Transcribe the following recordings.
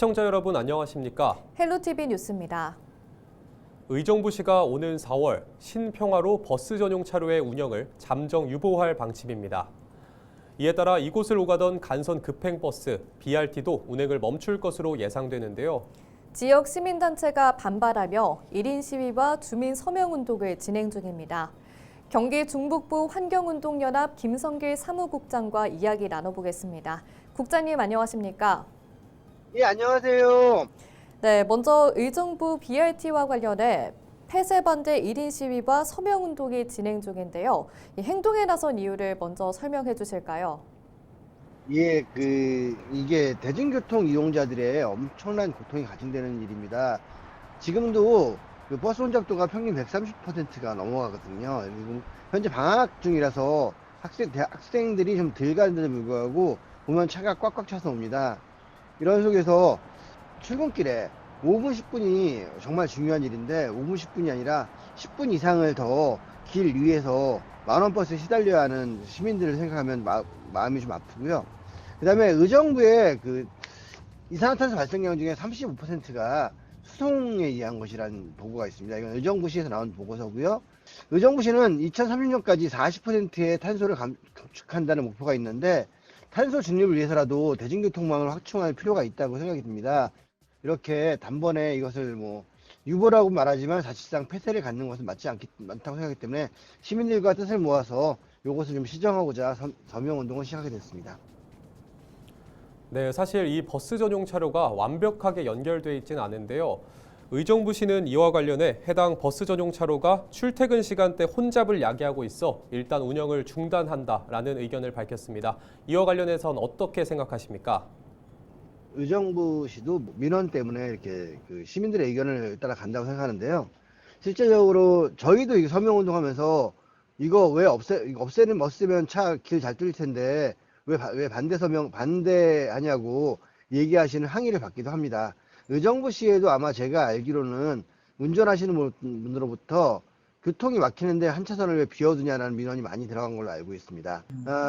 시청자 여러분 안녕하십니까? 헬로티비 뉴스입니다. 의정부시가 오는 4월 신평화로 버스 전용 차로의 운영을 잠정 유보할 방침입니다. 이에 따라 이곳을 오가던 간선 급행버스 BRT도 운행을 멈출 것으로 예상되는데요. 지역 시민단체가 반발하며 1인 시위와 주민 서명운동을 진행 중입니다. 경기 중북부 환경운동연합 김성길 사무국장과 이야기 나눠보겠습니다. 국장님 안녕하십니까? 예, 안녕하세요. 네, 먼저 의정부 BRT와 관련해 폐쇄 반대 1인 시위와 서명운동이 진행 중인데요. 이 행동에 나선 이유를 먼저 설명해 주실까요? 예, 이게 대중교통 이용자들의 엄청난 고통이 가중되는 일입니다. 지금도 그 버스 혼잡도가 평균 130%가 넘어가거든요. 그리고 현재 방학 중이라서 학생들이 좀 덜 가는데도 불구하고 보면 차가 꽉꽉 차서 옵니다. 이런 속에서 출근길에 5분, 10분이 정말 중요한 일인데 5분, 10분이 아니라 10분 이상을 더 길 위에서 만원 버스에 시달려야 하는 시민들을 생각하면 마음이 좀 아프고요. 그 다음에 의정부의 이산화탄소 발생량 중에 35%가 수송에 의한 것이라는 보고가 있습니다. 이건 의정부시에서 나온 보고서고요. 의정부시는 2030년까지 40%의 탄소를 감축한다는 목표가 있는데 탄소 중립을 위해서라도 대중교통망을 확충할 필요가 있다고 생각이 듭니다. 이렇게 단번에 이것을 유보라고 말하지만 사실상 폐쇄를 갖는 것은 맞지 않다고 생각하기 때문에 시민들과 뜻을 모아서 이것을 좀 시정하고자 서명운동을 시작하게 됐습니다. 네, 사실 이 버스 전용 차로가 완벽하게 연결돼 있지는 않은데요. 의정부시는 이와 관련해 해당 버스 전용 차로가 출퇴근 시간대 혼잡을 야기하고 있어 일단 운영을 중단한다라는 의견을 밝혔습니다. 이와 관련해서는 어떻게 생각하십니까? 의정부시도 민원 때문에 이렇게 시민들의 의견을 따라 간다고 생각하는데요. 실제적으로 저희도 이 서명운동하면서 이거 왜 없애면 차 길 잘 뚫릴 텐데 왜 반대하냐고 얘기하시는 항의를 받기도 합니다. 의정부시에도 아마 제가 알기로는 운전하시는 분들로부터 교통이 막히는데 한 차선을 왜 비워두냐는 민원이 많이 들어간 걸로 알고 있습니다.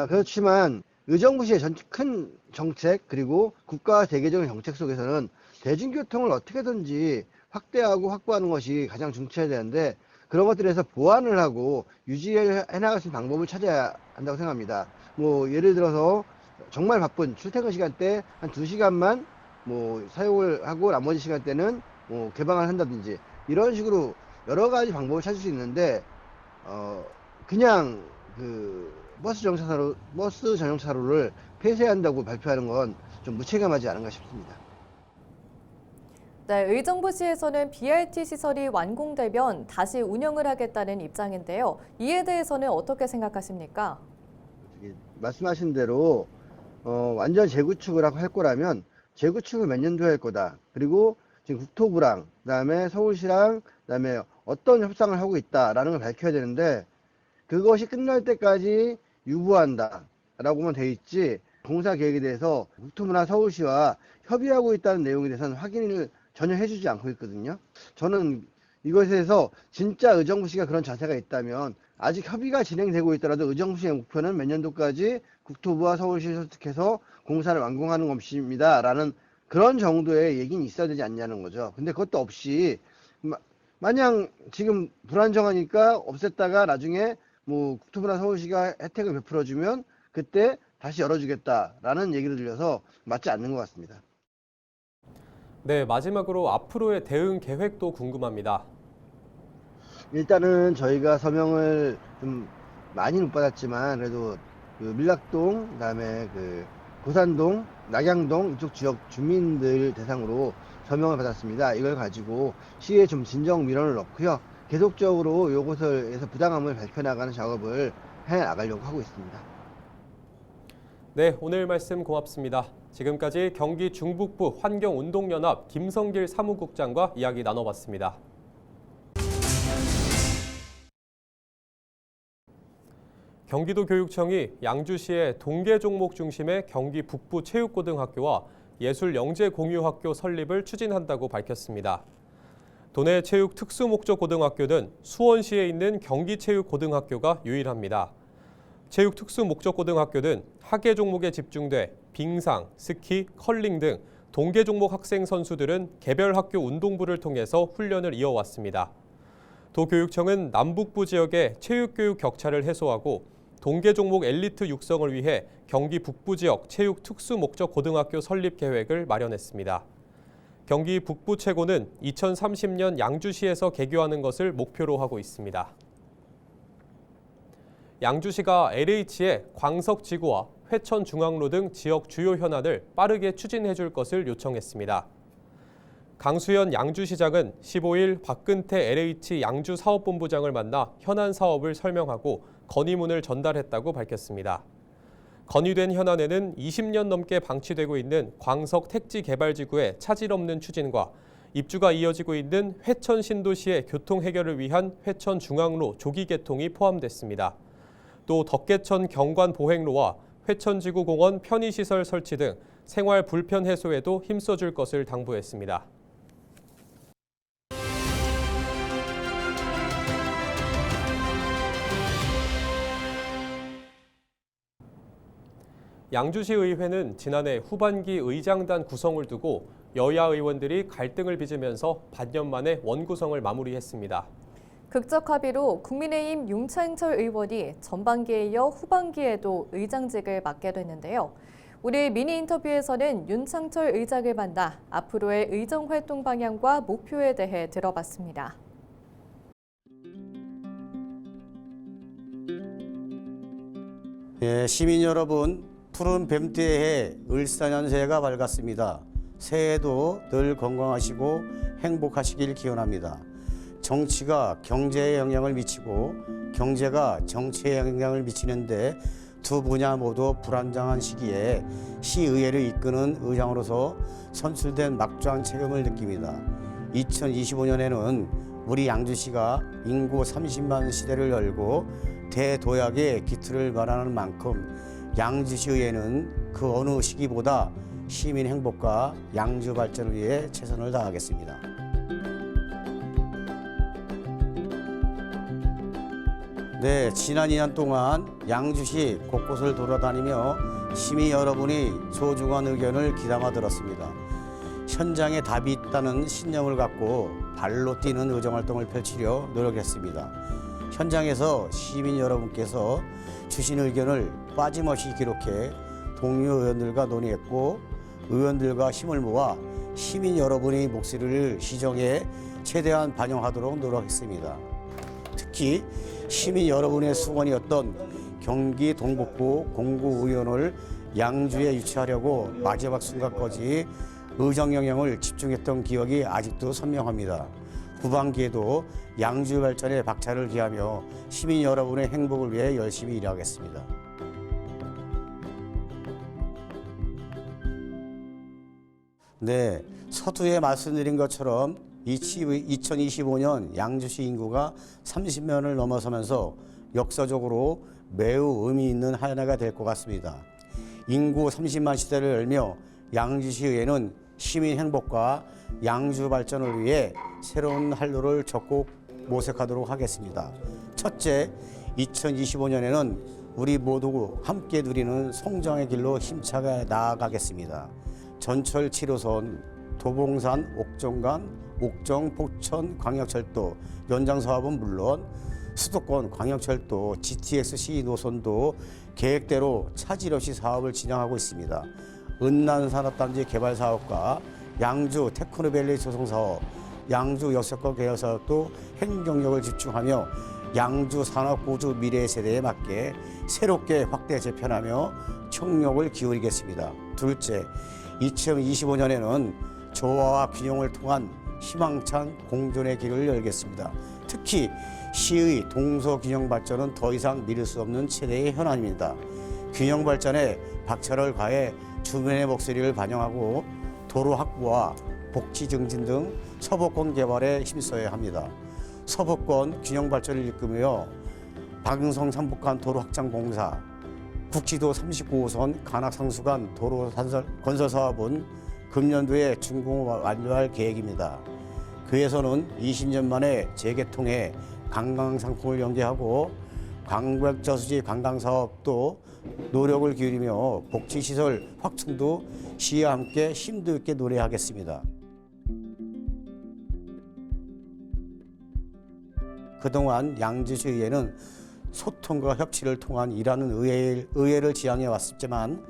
그렇지만 의정부시의 큰 정책 그리고 국가 대개적인 정책 속에서는 대중교통을 어떻게든지 확대하고 확보하는 것이 가장 중차해야 되는데 그런 것들에서 보완을 하고 유지해 나갈 수 있는 방법을 찾아야 한다고 생각합니다. 예를 들어서 정말 바쁜 출퇴근 시간대 한 2시간만 사용을 하고 나머지 시간대는 개방을 한다든지 이런 식으로 여러 가지 방법을 찾을 수 있는데 그냥 버스 전용 차로를 폐쇄한다고 발표하는 건 좀 무책임하지 않은가 싶습니다. 네, 의정부시에서는 BRT 시설이 완공되면 다시 운영을 하겠다는 입장인데요. 이에 대해서는 어떻게 생각하십니까? 말씀하신 대로 완전 재구축을 할 거라면 재구축을 몇 년도에 할 거다. 그리고 지금 국토부랑 그다음에 서울시랑 그다음에 어떤 협상을 하고 있다라는 걸 밝혀야 되는데 그것이 끝날 때까지 유보한다라고만 돼 있지 공사 계획에 대해서 국토부나 서울시와 협의하고 있다는 내용에 대해서는 확인을 전혀 해주지 않고 있거든요. 저는 이것에서 진짜 의정부시가 그런 자세가 있다면 아직 협의가 진행되고 있더라도 의정부시의 목표는 몇 년도까지 국토부와 서울시 소속해서 공사를 완공하는 것입니다. 라는 그런 정도의 얘기는 있어야 되지 않냐는 거죠. 근데 그것도 없이 마냥 지금 불안정하니까 없앴다가 나중에 국토부나 서울시가 혜택을 베풀어주면 그때 다시 열어주겠다라는 얘기를 들려서 맞지 않는 것 같습니다. 네, 마지막으로 앞으로의 대응 계획도 궁금합니다. 일단은 저희가 서명을 좀 많이 못 받았지만 그래도 밀락동, 그다음에 고산동, 낙양동 이쪽 지역 주민들 대상으로 서명을 받았습니다. 이걸 가지고 시에 좀 진정 민원을 넣고요. 계속적으로 이곳에서 부당함을 밝혀나가는 작업을 해나가려고 하고 있습니다. 네, 오늘 말씀 고맙습니다. 지금까지 경기 중북부 환경운동연합 김성길 사무국장과 이야기 나눠봤습니다. 경기도교육청이 양주시의 동계 종목 중심의 경기 북부 체육고등학교와 예술영재공유학교 설립을 추진한다고 밝혔습니다. 도내 체육 특수목적고등학교는 수원시에 있는 경기체육고등학교가 유일합니다. 체육 특수목적고등학교는 학예 종목에 집중돼 빙상, 스키, 컬링 등 동계 종목 학생 선수들은 개별 학교 운동부를 통해서 훈련을 이어왔습니다. 도교육청은 남북부 지역의 체육교육 격차를 해소하고 동계 종목 엘리트 육성을 위해 경기 북부 지역 체육 특수 목적 고등학교 설립 계획을 마련했습니다. 경기 북부 체고는 2030년 양주시에서 개교하는 것을 목표로 하고 있습니다. 양주시가 LH의 광석지구와 회천중앙로 등 지역 주요 현안을 빠르게 추진해 줄 것을 요청했습니다. 강수현 양주시장은 15일 박근태 LH 양주 사업본부장을 만나 현안 사업을 설명하고 건의문을 전달했다고 밝혔습니다. 건의된 현안에는 20년 넘게 방치되고 있는 광석 택지 개발지구의 차질 없는 추진과 입주가 이어지고 있는 회천 신도시의 교통 해결을 위한 회천 중앙로 조기 개통이 포함됐습니다. 또 덕계천 경관 보행로와 회천지구 공원 편의시설 설치 등 생활 불편 해소에도 힘써줄 것을 당부했습니다. 양주시 의회는 지난해 후반기 의장단 구성을 두고 여야 의원들이 갈등을 빚으면서 반년 만에 원구성을 마무리했습니다. 극적 합의로 국민의힘 윤창철 의원이 전반기에 이어 후반기에도 의장직을 맡게 됐는데요. 우리 미니 인터뷰에서는 윤창철 의장을 만나 앞으로의 의정 활동 방향과 목표에 대해 들어봤습니다. 시민 여러분, 푸른 뱀띠의 을사년새해가 밝았습니다. 새해에도 늘 건강하시고 행복하시길 기원합니다. 정치가 경제에 영향을 미치고 경제가 정치에 영향을 미치는데 두 분야 모두 불안정한 시기에 시의회를 이끄는 의장으로서 선출된 막중한 책임을 느낍니다. 2025년에는 우리 양주시가 인구 30만 시대를 열고 대도약의 기틀을 마련하는 만큼 양주시의회는 그 어느 시기보다 시민 행복과 양주 발전을 위해 최선을 다하겠습니다. 네, 지난 2년 동안 양주시 곳곳을 돌아다니며 시민 여러분이 소중한 의견을 귀담아 들었습니다. 현장에 답이 있다는 신념을 갖고 발로 뛰는 의정활동을 펼치려 노력했습니다. 현장에서 시민 여러분께서 주신 의견을 빠짐없이 기록해 동료 의원들과 논의했고 의원들과 힘을 모아 시민 여러분의 목소리를 시정해 최대한 반영하도록 노력했습니다. 특히 시민 여러분의 수건이었던 경기 동북부 공구의원을 양주에 유치하려고 마지막 순간까지 의정 영역을 집중했던 기억이 아직도 선명합니다. 후반기에도 양주 발전에 박차를 기하며 시민 여러분의 행복을 위해 열심히 일하겠습니다. 네, 서두에 말씀드린 것처럼 2025년 양주시 인구가 30만을 넘어서면서 역사적으로 매우 의미 있는 한 해가 될 것 같습니다. 인구 30만 시대를 열며 양주시의회는 시민 행복과 양주 발전을 위해 새로운 활로를 적극 모색하도록 하겠습니다. 첫째, 2025년에는 우리 모두 함께 누리는 성장의 길로 힘차게 나아가겠습니다. 전철 7호선, 도봉산, 옥정간, 옥정, 포천 광역철도 연장 사업은 물론 수도권 광역철도 GTX-C 노선도 계획대로 차질 없이 사업을 진행하고 있습니다. 은난산업단지 개발 사업과 양주 테크노밸리 조성 사업, 양주 역세권 개발 사업도 행정력을 집중하며 양주 산업구조 미래 세대에 맞게 새롭게 확대 재편하며 총력을 기울이겠습니다. 둘째, 2025년에는 조화와 균형을 통한 희망찬 공존의 길을 열겠습니다. 특히 시의 동서 균형 발전은 더 이상 미룰 수 없는 최대의 현안입니다. 균형 발전에 박차를 가해 주민의 목소리를 반영하고 도로 확보와 복지 증진 등 서부권 개발에 힘써야 합니다. 서부권 균형 발전을 이끌며 박흥성 삼북간 도로 확장 공사, 국지도 39호선 간악상수간 도로 건설 사업은 금년도에 준공 완료할 계획입니다. 그에서는 20년 만에 재개통해 관광상품을 연계하고 광백저수지 관광사업도 노력을 기울이며 복지시설 확충도 시와 함께 심도 있게 노래하겠습니다. 그동안 양주시의회는 소통과 협치를 통한 일하는 의회를 지향해 왔지만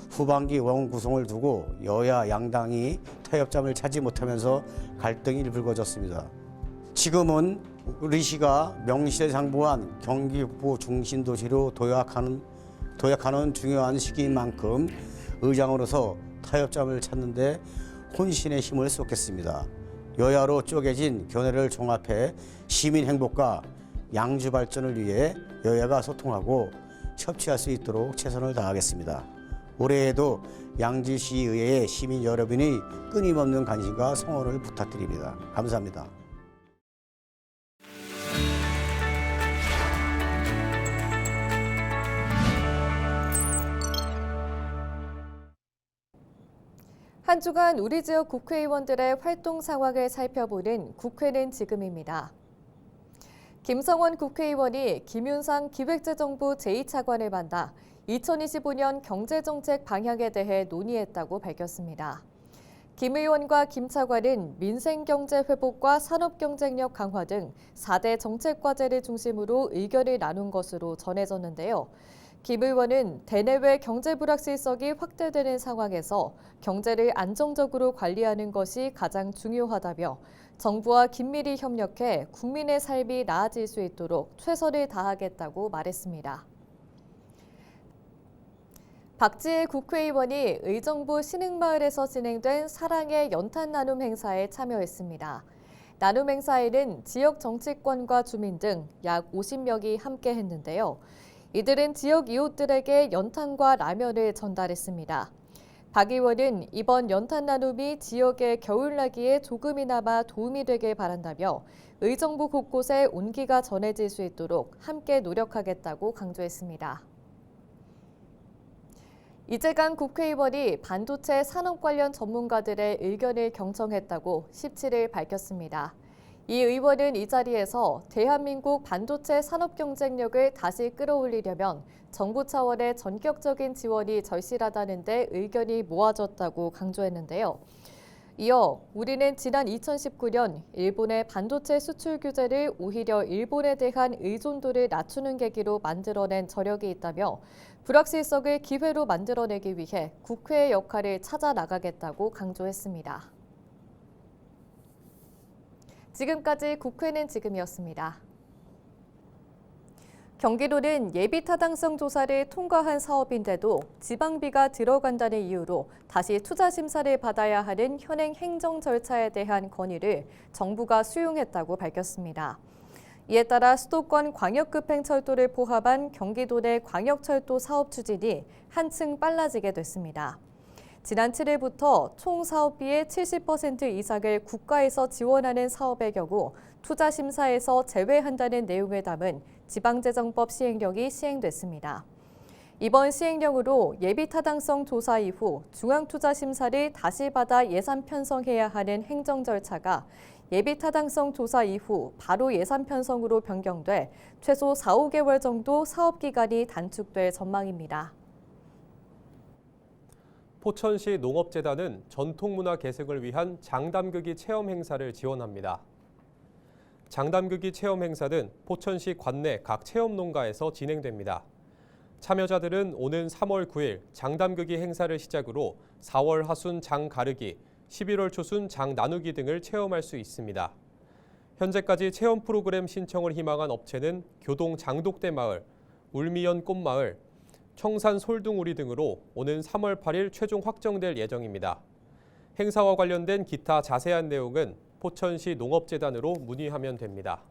후반기 원원 구성을 두고 여야 양당이 타협점을 찾지 못하면서 갈등이 불거졌습니다. 지금은 우리 시가 명실에 상부한 경기 북부 중심 도시로 도약하는 중요한 시기인 만큼 의장으로서 타협점을 찾는 데 혼신의 힘을 쏟겠습니다. 여야로 쪼개진 견해를 종합해 시민 행복과 양주 발전을 위해 여야가 소통하고 협치할 수 있도록 최선을 다하겠습니다. 올해에도 양주시의회의 시민 여러분이 끊임없는 관심과 성원을 부탁드립니다. 감사합니다. 한 주간 우리 지역 국회의원들의 활동 상황을 살펴보는 국회는 지금입니다. 김성원 국회의원이 김윤상 기획재정부 제2차관을 만나 2025년 경제정책 방향에 대해 논의했다고 밝혔습니다. 김 의원과 김 차관은 민생경제 회복과 산업경쟁력 강화 등 4대 정책과제를 중심으로 의견을 나눈 것으로 전해졌는데요. 김 의원은 대내외 경제 불확실성이 확대되는 상황에서 경제를 안정적으로 관리하는 것이 가장 중요하다며 정부와 긴밀히 협력해 국민의 삶이 나아질 수 있도록 최선을 다하겠다고 말했습니다. 박지혜 국회의원이 의정부 신흥마을에서 진행된 사랑의 연탄 나눔 행사에 참여했습니다. 나눔 행사에는 지역 정치권과 주민 등 약 50명이 함께 했는데요. 이들은 지역 이웃들에게 연탄과 라면을 전달했습니다. 박 의원은 이번 연탄 나눔이 지역의 겨울나기에 조금이나마 도움이 되길 바란다며 의정부 곳곳에 온기가 전해질 수 있도록 함께 노력하겠다고 강조했습니다. 이재강 국회의원이 반도체 산업 관련 전문가들의 의견을 경청했다고 17일 밝혔습니다. 이 의원은 이 자리에서 대한민국 반도체 산업 경쟁력을 다시 끌어올리려면 정부 차원의 전격적인 지원이 절실하다는 데 의견이 모아졌다고 강조했는데요. 이어 우리는 지난 2019년 일본의 반도체 수출 규제를 오히려 일본에 대한 의존도를 낮추는 계기로 만들어낸 저력이 있다며 불확실성을 기회로 만들어내기 위해 국회의 역할을 찾아 나가겠다고 강조했습니다. 지금까지 국회는 지금이었습니다. 경기도는 예비 타당성 조사를 통과한 사업인데도 지방비가 들어간다는 이유로 다시 투자 심사를 받아야 하는 현행 행정 절차에 대한 건의를 정부가 수용했다고 밝혔습니다. 이에 따라 수도권 광역급행철도를 포함한 경기도 내 광역철도 사업 추진이 한층 빨라지게 됐습니다. 지난 7일부터 총 사업비의 70% 이상을 국가에서 지원하는 사업의 경우 투자 심사에서 제외한다는 내용을 담은 지방재정법 시행령이 시행됐습니다. 이번 시행령으로 예비 타당성 조사 이후 중앙투자심사를 다시 받아 예산 편성해야 하는 행정 절차가 예비 타당성 조사 이후 바로 예산 편성으로 변경돼 최소 4, 5개월 정도 사업 기간이 단축될 전망입니다. 포천시 농업재단은 전통문화 계승을 위한 장담그기 체험 행사를 지원합니다. 장담그기 체험 행사는 포천시 관내 각 체험 농가에서 진행됩니다. 참여자들은 오는 3월 9일 장담그기 행사를 시작으로 4월 하순 장 가르기, 11월 초순 장 나누기 등을 체험할 수 있습니다. 현재까지 체험 프로그램 신청을 희망한 업체는 교동 장독대 마을, 울미연 꽃마을, 청산 솔둥우리 등으로 오는 3월 8일 최종 확정될 예정입니다. 행사와 관련된 기타 자세한 내용은 포천시 농업재단으로 문의하면 됩니다.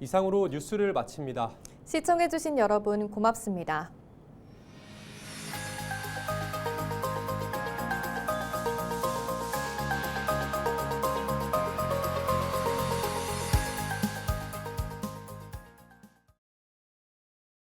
이상으로 뉴스를 마칩니다. 시청해주신 여러분 고맙습니다.